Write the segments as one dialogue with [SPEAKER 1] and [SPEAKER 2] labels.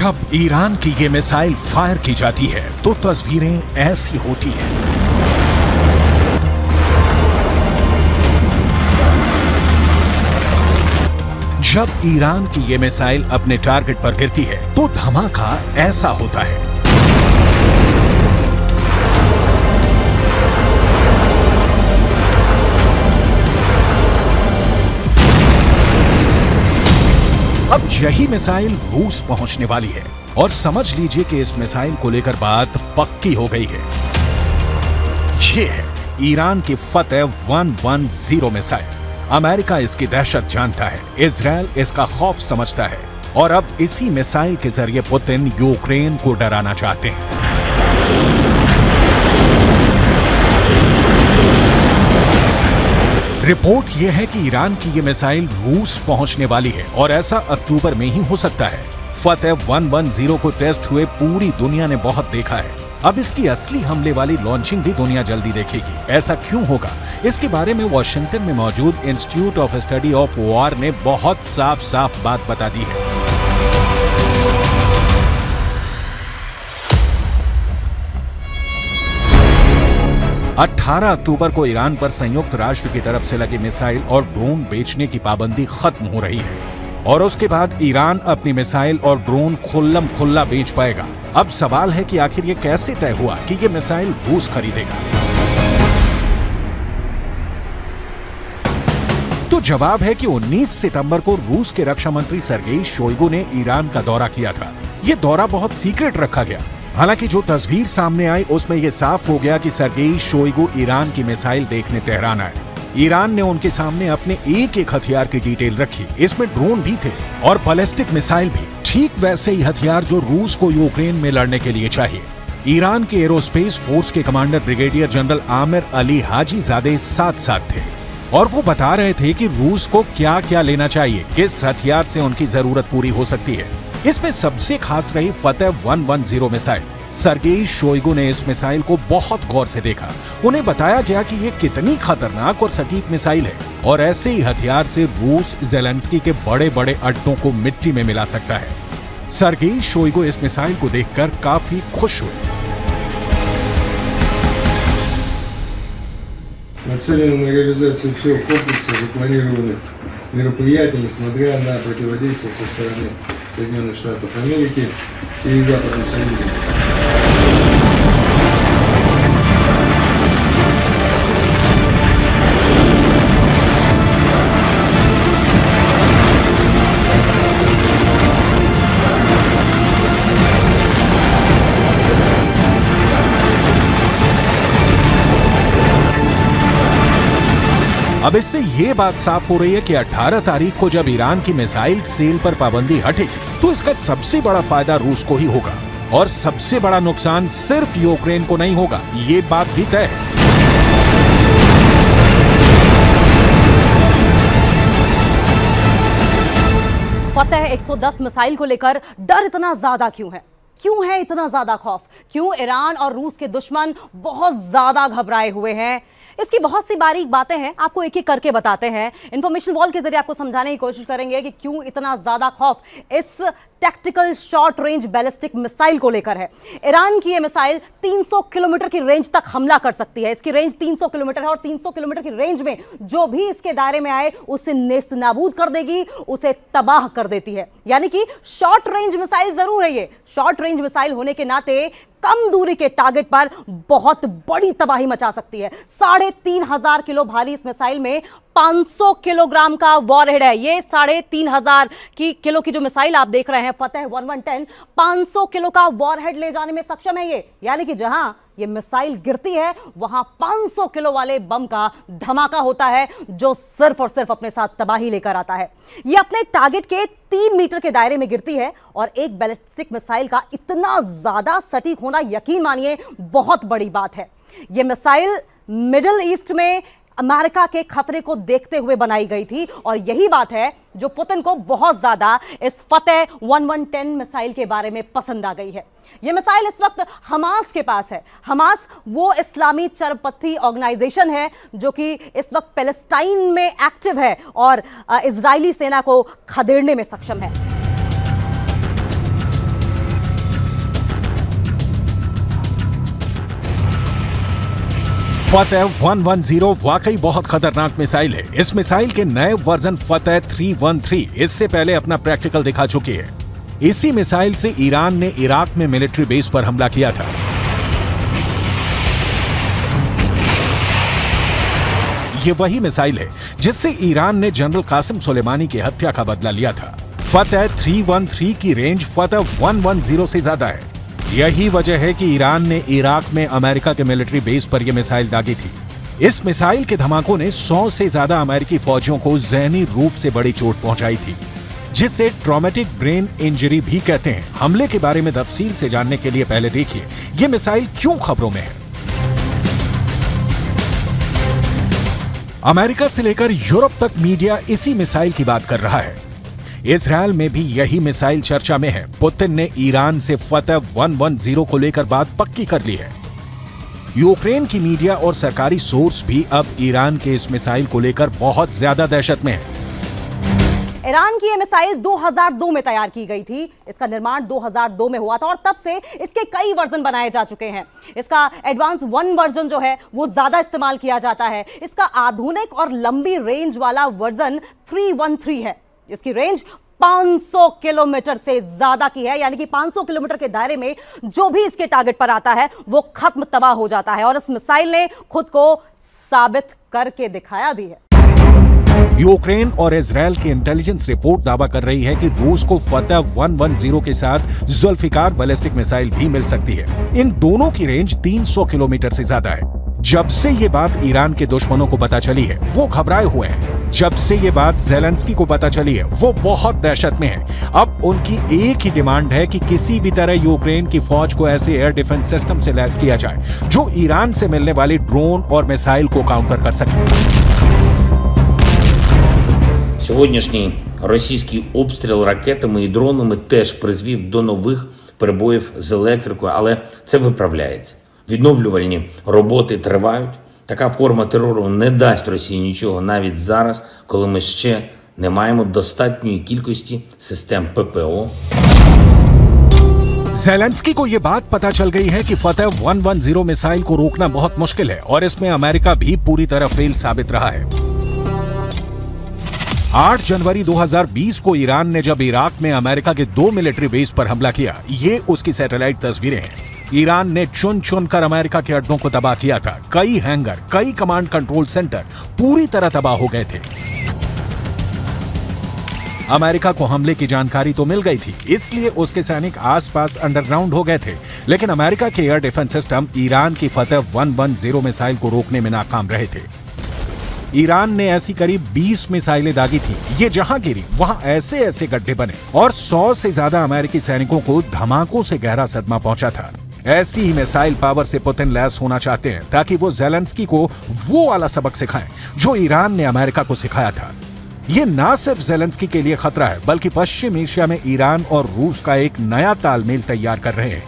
[SPEAKER 1] जब ईरान की ये मिसाइल फायर की जाती है तो तस्वीरें ऐसी होती हैं। जब ईरान की ये मिसाइल अपने टारगेट पर गिरती है तो धमाका ऐसा होता है। अब यही मिसाइल रूस पहुंचने वाली है और समझ लीजिए कि इस मिसाइल को लेकर बात पक्की हो गई है। ये है ईरान की फतेह 110 मिसाइल। अमेरिका इसकी दहशत जानता है, इजराइल इसका खौफ समझता है और अब इसी मिसाइल के जरिए पुतिन यूक्रेन को डराना चाहते हैं। रिपोर्ट यह है कि ईरान की ये मिसाइल रूस पहुंचने वाली है और ऐसा अक्टूबर में ही हो सकता है। फतेह 110 को टेस्ट हुए पूरी दुनिया ने बहुत देखा है। अब इसकी असली हमले वाली लॉन्चिंग भी दुनिया जल्दी देखेगी। ऐसा क्यों होगा, इसके बारे में वॉशिंगटन में मौजूद institute of study of war ने बहुत साफ साफ बात बता दी है। अठारह अक्टूबर को ईरान पर संयुक्त राष्ट्र की तरफ से लगी मिसाइल और ड्रोन बेचने की पाबंदी खत्म हो रही है और उसके बाद ईरान अपनी मिसाइल और ड्रोन खुल्लम खुल्ला बेच पाएगा। अब सवाल है कि आखिर ये कैसे तय हुआ कि ये मिसाइल रूस खरीदेगा? तो जवाब है कि 19 सितंबर को रूस के रक्षा मंत्री सर्गेई शोइगु ने ईरान का दौरा किया था। ये दौरा बहुत सीक्रेट रखा गया। हालांकि जो तस्वीर सामने आई उसमें यह साफ हो गया कि सर्गेई शोइगु ईरान की मिसाइल देखने तेहरान आए। ईरान ने उनके सामने अपने एक हथियार की डिटेल रखी। इसमें ड्रोन भी थे और बैलिस्टिक मिसाइल भी, ठीक वैसे ही हथियार जो रूस को यूक्रेन में लड़ने के लिए चाहिए। ईरान के एरोस्पेस फोर्स के commander brigadier general Amir Ali Hajizadeh साथ साथ थे और वो बता रहे थे कि रूस को क्या क्या लेना चाहिए, किस हथियार से उनकी जरूरत पूरी हो सकती है। इसमें सबसे खास रही फतेह 110 मिसाइल। सर्गेई शोइगु ने इस मिसाइल को बहुत गौर से देखा। उन्हें बताया गया कि ये कितनी खतरनाक और सटीक मिसाइल है और ऐसे ही हथियार से रूस ज़ेलेंस्की के बड़े बड़े अड्डों को मिट्टी में मिला सकता है। सर्गेई शोइगु इस मिसाइल को देखकर काफी खुश हुए।
[SPEAKER 2] Нацелено на реализацию всего комплекса запланированных мероприятий, несмотря на противодействие со стороны Соединенных Штатов Америки и Западных союзников.
[SPEAKER 1] अब इससे ये बात साफ हो रही है कि 18 तारीख को जब ईरान की मिसाइल सेल पर पाबंदी हटेगी तो इसका सबसे बड़ा फायदा रूस को ही होगा और सबसे बड़ा नुकसान सिर्फ यूक्रेन को नहीं होगा, ये बात भी तय है।
[SPEAKER 3] फतेह 110 मिसाइल को लेकर डर इतना ज्यादा क्यों है? क्यों है इतना ज्यादा खौफ? क्यों ईरान और रूस के दुश्मन बहुत ज्यादा घबराए हुए हैं? इसकी बहुत सी बारीक बातें हैं, आपको एक एक करके बताते हैं। इंफॉर्मेशन वॉल के जरिए आपको समझाने की कोशिश करेंगे कि क्यों इतना ज्यादा खौफ इस tactical short range ballistic missile को लेकर है। ईरान की यह मिसाइल 300 किलोमीटर की रेंज तक हमला कर सकती है। इसकी रेंज 300 किलोमीटर है और 300 किलोमीटर की रेंज में जो भी इसके दायरे में आए उसे नेस्त नाबूद कर देगी, उसे तबाह कर देती है। यानी कि शॉर्ट रेंज मिसाइल जरूर है ये। शॉर्ट रेंज मिसाइल होने के नाते कम दूरी के टारगेट पर बहुत बड़ी तबाही मचा सकती है। 3500 किलो भारी इस मिसाइल में 500 किलोग्राम का वॉरहेड है। ये 3500 किलो की जो मिसाइल आप देख रहे हैं फतेह 110, 500 किलो का वॉरहेड ले जाने में सक्षम है ये। यानी कि जहां ये मिसाइल गिरती है वहां 500 किलो वाले बम का धमाका होता है जो सिर्फ और सिर्फ अपने साथ तबाही लेकर आता है। ये अपने टारगेट के 3 मीटर के दायरे में गिरती है और एक बैलिस्टिक मिसाइल का इतना ज्यादा सटीक होना यकीन मानिए बहुत बड़ी बात है। यह मिसाइल मिडिल ईस्ट में अमेरिका के खतरे को देखते हुए बनाई गई थी और यही बात है जो पुतिन को बहुत ज्यादा इस फतेह 110 मिसाइल के बारे में पसंद आ गई है। यह मिसाइल इस वक्त हमास के पास है। हमास वो इस्लामी चरपंथी ऑर्गेनाइजेशन है जो कि इस वक्त पैलेस्टाइन में एक्टिव है और इजरायली सेना को खदेड़ने में सक्षम है।
[SPEAKER 1] फतेह 110 वाकई बहुत खतरनाक मिसाइल है। इस मिसाइल के नए वर्जन फतेह 313 इससे पहले अपना प्रैक्टिकल दिखा चुकी है। इसी मिसाइल से ईरान ने इराक में मिलिट्री बेस पर हमला किया था। ये वही मिसाइल है जिससे ईरान ने जनरल कासिम सुलेमानी की हत्या का बदला लिया था। फतेह 313 की रेंज फतेह 110 से ज्यादा है। यही वजह है कि ईरान ने इराक में अमेरिका के मिलिट्री बेस पर यह मिसाइल दागी थी। इस मिसाइल के धमाकों ने 100 से ज्यादा अमेरिकी फौजियों को जहनी रूप से बड़ी चोट पहुंचाई थी, जिसे ट्रॉमेटिक ब्रेन इंजरी भी कहते हैं। हमले के बारे में तफसील से जानने के लिए पहले देखिए यह मिसाइल क्यों खबरों में है। अमेरिका से लेकर यूरोप तक मीडिया इसी मिसाइल की बात कर रहा है। इजरायल में भी यही मिसाइल चर्चा में है। पुतिन ने ईरान से फतेह 110 को लेकर बात पक्की कर ली है। यूक्रेन की मीडिया और सरकारी सोर्स भी अब ईरान के इस मिसाइल को लेकर बहुत ज्यादा दहशत में है।
[SPEAKER 3] ईरान की यह मिसाइल 2002 में तैयार की गई थी। इसका निर्माण 2002 में हुआ था और तब से इसके कई वर्जन बनाए जा चुके हैं। इसका एडवांस 1 वर्जन जो है वो ज्यादा इस्तेमाल किया जाता है। इसका आधुनिक और लंबी रेंज वाला वर्जन 313 है। इसकी रेंज 500 किलोमीटर से ज्यादा की है, यानी कि 500 किलोमीटर के दायरे में जो भी इसके टारगेट पर आता है वो खत्म तबाह हो जाता है। और इस मिसाइल ने खुद को साबित करके दिखाया भी है।
[SPEAKER 1] यूक्रेन और इजरायल की इंटेलिजेंस रिपोर्ट दावा कर रही है कि रूस को फतेह 110 के साथ जुल्फिकार बैलिस्टिक मिसाइल भी मिल सकती है। इन दोनों की रेंज 300 किलोमीटर से ज्यादा है। जब से ये बात ईरान के दुश्मनों को पता चली है वो घबराए हुए हैं। जब से ये बात ज़ेलेंस्की को पता चली है वो बहुत दहशत में है। अब उनकी एक ही डिमांड है कि किसी भी तरह यूक्रेन की फौज को ऐसे एयर डिफेंस सिस्टम से लैस किया जाए जो ईरान से मिलने वाली ड्रोन और मिसाइल को काउंटर कर सके।
[SPEAKER 4] Сьогоднішній російський обстріл ракетами і дронами теж призвів до нових перебоїв з електрикою, але це виправляється. Відновлювальні роботи тривають. Така форма терору не дасть Росії нічого навіть зараз, коли ми ще не маємо достатньої кількості систем ППО.
[SPEAKER 1] ज़ेलेंस्की को यह बात पता चल गई है कि फतेह 110 मिसाइल को रोकना बहुत मुश्किल है और इसमें अमेरिका भी पूरी तरह फेल साबित रहा है। 8 जनवरी 2020 को ईरान ने जब इराक में अमेरिका के 2 मिलिट्री बेस पर हमला किया, ये उसकी सैटेलाइट तस्वीरें हैं। ईरान ने चुन चुन कर अमेरिका के अड्डों को तबाह किया था। कई हैंगर, कई कमांड कंट्रोल सेंटर पूरी तरह तबाह हो गए थे। अमेरिका को हमले की जानकारी तो मिल गई थी, इसलिए उसके सैनिक आसपास अंडरग्राउंड हो गए थे। लेकिन अमेरिका के एयर डिफेंस सिस्टम ईरान की फतेह 110 मिसाइल को रोकने में नाकाम रहे थे। ईरान ने ऐसी करीब 20 मिसाइलें दागी थी। ये जहां गिरी वहां ऐसे ऐसे गड्ढे बने और 100 से ज्यादा अमेरिकी सैनिकों को धमाकों से गहरा सदमा पहुंचा था। ऐसी ही मिसाइल पावर से पुतिन लैस होना चाहते हैं ताकि वो ज़ेलेंस्की को वो वाला सबक सिखाएं जो ईरान ने अमेरिका को सिखाया था। ये ना सिर्फ ज़ेलेंस्की के लिए खतरा है बल्कि पश्चिम एशिया में ईरान और रूस का एक नया तालमेल तैयार कर रहे हैं,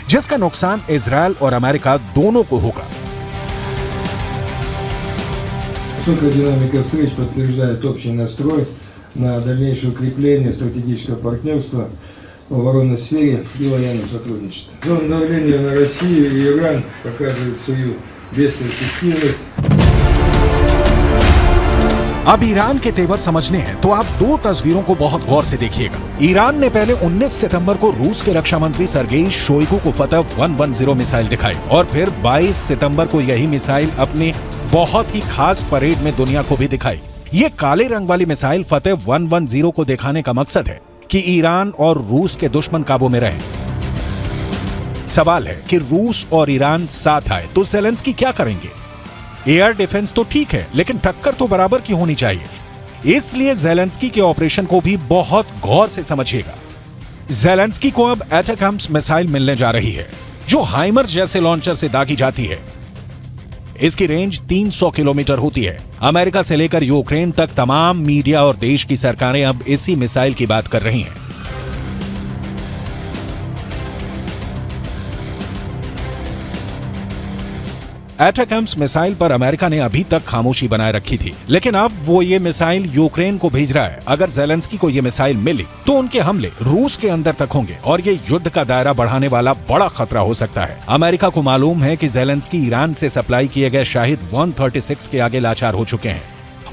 [SPEAKER 1] जिसका नुकसान इजरायल और अमेरिका दोनों को होगा।
[SPEAKER 2] Высокая динамика встреч подтверждает общий настрой на дальнейшее укрепление стратегического партнерства в оборонной сфере и военном сотрудничестве. Зона давления на Россию и Иран показывает свою бесперспективность.
[SPEAKER 1] अब ईरान के तेवर समझने हैं तो आप 2 तस्वीरों को बहुत गौर से देखिएगा। ईरान ने पहले 19 सितंबर को रूस के रक्षा मंत्री सर्गेई शोइगु को फतेह 110 मिसाइल दिखाई और फिर 22 सितंबर को यही मिसाइल अपने बहुत ही खास परेड में दुनिया को भी दिखाई। ये काले रंग वाली मिसाइल फतेह 110 को दिखाने का मकसद है कि ईरान और रूस के दुश्मन काबू में रहें। सवाल है कि रूस और ईरान साथ आए तो ज़ेलेंस्की क्या करेंगे? एयर डिफेंस तो ठीक है, लेकिन टक्कर तो बराबर की होनी चाहिए। इसलिए ज़ेलेंस्की के ऑपरेशन को भी बहुत गौर से समझिएगा। ज़ेलेंस्की को अब एटैकम्स मिसाइल मिलने जा रही है जो हाइमर जैसे लॉन्चर से दागी जाती है। इसकी रेंज 300 किलोमीटर होती है। अमेरिका से लेकर यूक्रेन तक तमाम मीडिया और देश की सरकारें अब इसी मिसाइल की बात कर रही हैं। एटैकम्स मिसाइल पर अमेरिका ने अभी तक खामोशी बनाए रखी थी, लेकिन अब वो ये मिसाइल यूक्रेन को भेज रहा है। अगर ज़ेलेंस्की को ये मिसाइल मिली तो उनके हमले रूस के अंदर तक होंगे और ये युद्ध का दायरा बढ़ाने वाला बड़ा खतरा हो सकता है। अमेरिका को मालूम है कि ज़ेलेंस्की ईरान से सप्लाई किए गए शाहिद 136 के आगे लाचार हो चुके हैं,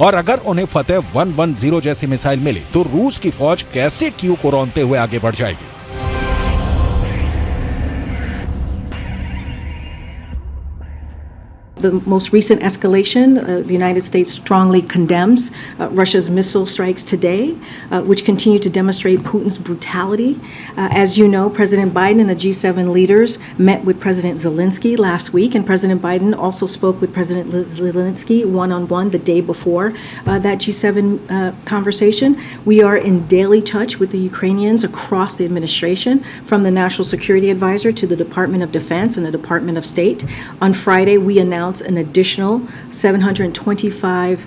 [SPEAKER 1] और अगर उन्हें फतेह 110 जैसी मिसाइल मिली तो रूस की फौज कैसे कीव को रौंदते हुए आगे बढ़ जाएगी।
[SPEAKER 5] The most recent escalation, the United States strongly condemns Russia's missile strikes today, which continue to demonstrate Putin's brutality. As you know, President Biden and the G7 leaders met with President Zelensky last week, and President Biden also spoke with President Zelensky one-on-one the day before that G7 conversation. We are in daily touch with the Ukrainians across the administration, from the National Security Advisor to the Department of Defense and the Department of State. On Friday, we announced an additional $725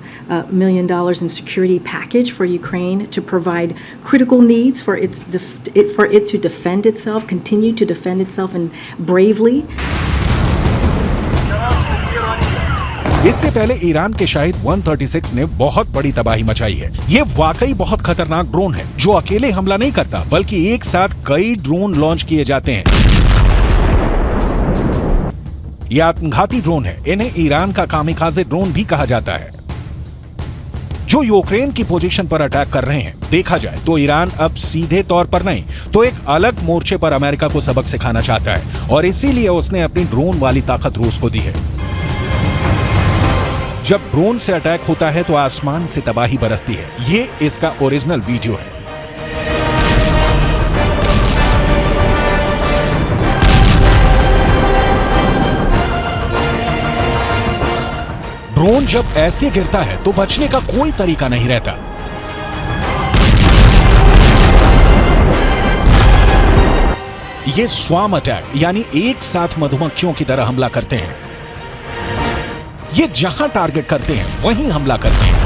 [SPEAKER 5] million in security package for Ukraine to provide critical needs for it to defend itself, continue to defend itself and bravely.
[SPEAKER 1] इससे पहले Iran के शाहिद 136 ने बहुत बड़ी तबाही मचाई है। ये वाकई बहुत खतरनाक ड्रोन है जो अकेले हमला नहीं करता, बल्कि एक साथ कई ड्रोन लॉन्च किए जाते हैं। ये आत्मघाती ड्रोन है। इन्हें ईरान का कामिकाज़े ड्रोन भी कहा जाता है, जो यूक्रेन की पोजीशन पर अटैक कर रहे हैं। देखा जाए तो ईरान अब सीधे तौर पर नहीं तो एक अलग मोर्चे पर अमेरिका को सबक सिखाना चाहता है, और इसीलिए उसने अपनी ड्रोन वाली ताकत रूस को दी है। जब ड्रोन से अटैक होता है तो आसमान से तबाही बरसती है। ये इसका ओरिजिनल वीडियो है। ड्रोन जब ऐसे गिरता है तो बचने का कोई तरीका नहीं रहता। ये स्वार्म अटैक यानी एक साथ मधुमक्खियों की तरह हमला करते हैं। ये जहां टारगेट करते हैं वहीं हमला करते हैं।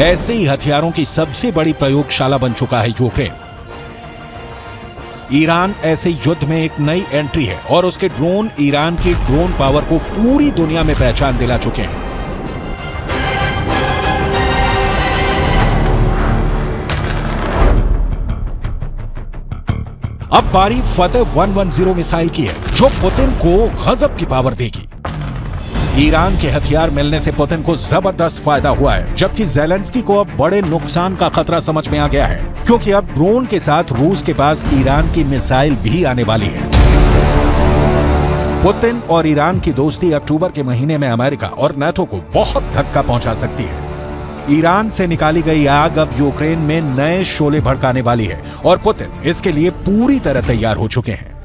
[SPEAKER 1] ऐसे ही हथियारों की सबसे बड़ी प्रयोगशाला बन चुका है यूक्रेन। ईरान ऐसे युद्ध में एक नई एंट्री है और उसके ड्रोन ईरान की ड्रोन पावर को पूरी दुनिया में पहचान दिला चुके हैं। अब बारी फतेह 110 मिसाइल की है, जो पुतिन को गजब की पावर देगी। ईरान के हथियार मिलने से पुतिन को जबरदस्त फायदा हुआ है, जबकि ज़ेलेंस्की को अब बड़े नुकसान का खतरा समझ में आ गया है, क्योंकि अब ड्रोन के साथ रूस के पास ईरान की मिसाइल भी आने वाली है। पुतिन और ईरान की दोस्ती अक्टूबर के महीने में अमेरिका और नाटो को बहुत धक्का पहुंचा सकती है। ईरान से निकाली गई आग अब यूक्रेन में नए शोले भड़काने वाली है और पुतिन इसके लिए पूरी तरह तैयार हो चुके हैं।